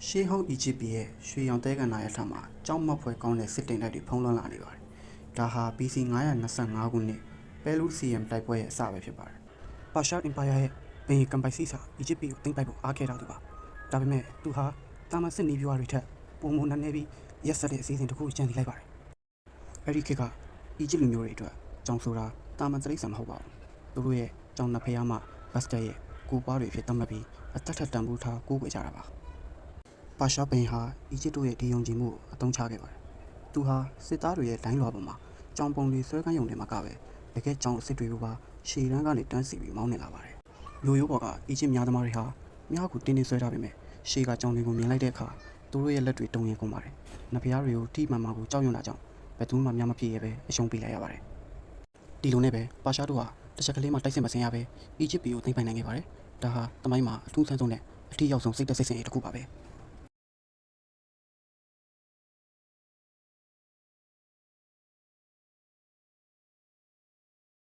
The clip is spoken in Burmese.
ရှေးဟောင်းအီဂျစ်ပြည်ရဲ့ရွှေရောင်သဲကန်နာရဲ့ထက်မှာကြောက်မက်ဖွယ်ကောင်းတဲ့စစ်တင်တိုက်တွေဖုံးလွှမ်းလာနေပါတယ်။ဒါဟာ BC 925ခုနှစ်ပဲလူစီယမ်တိုက်ပွဲရဲ့အစပဲဖြစ်ပါတယ်။ပါရှားအင်ပါယာရဲ့ဘင်ကမ်ပိုက်စီစာအီဂျစ်ပြည်ကိုသိမ်းပိုက်ဖို့အားခဲထားသူပါ။ဒါပေမဲ့သူဟာတာမန်စစ်နီးပြွားတွေထက်ပုံမနည်းနည်းပြီးရက်စက်တဲ့အစီအစဉ်တစ်ခုကြံစီလိုက်ပါတယ်။အဲဒီခေတ်ကအီဂျစ်လူမျိုးတွေအတွက်ကြောင်ဆိုတာတာမန်တိရစ္ဆာန်မဟုတ်ပါဘူး။သူတို့ရဲ့ကြောင်နှစ်ဖျားမှဘတ်စတက်ရဲ့ကိုပွားတွေဖြစ်သတ်မှတ်ပြီးအသက်ထက်တန်ဖိုးထားကိုးကွယ်ကြတာပါ။ပါရှားဘင်ဟာအီဂျစ်တို့ရဲ့ဒီယုံကြည်မှုကိုအသုံးချခဲ့ပါတယ်။သူဟာစစ်သားတွေရဲ့ဒိုင်းလွှာပေါ်မှာကြောင်ပုံတွေဆွဲကမ်းယုံတွေမှာကပဲတကယ်ကြောင်အစ်စ်တွေကိုပါရှည်တန်းကနေတန်းစီပြီးမောင်းနေလာပါတယ်။လူရိုးပေါ်ကအီဂျစ်များသမားတွေဟာမြားကိုတင်းတင်းဆွဲထားပေမဲ့ရှေးကကြောင်တွေကိုမြင်လိုက်တဲ့အခါသူတို့ရဲ့လက်တွေတုံရင်ကုန်ပါတယ်။နဖျားတွေကိုထိမှန်မှကိုကြောက်ရွံ့တာကြောင့်ဘယ်သူမှများမဖြစ်ရဲပဲအရှုံးပေးလိုက်ရပါတယ်။ဒီလိုနဲ့ပဲပါရှားတို့ဟာတစ်ချက်ကလေးမှတိုက်စစ်မစင်ရပဲအီဂျစ်ပြည်ကိုသိမ်းပိုက်နိုင်ခဲ့ပါတယ်။ဒါဟာတမိုင်းမှာအထူးဆန်းဆုံးနဲ့အထီးရောက်ဆုံးစိတ်သက်စိတ်ဆင်ရေးတစ်ခုပါပဲ။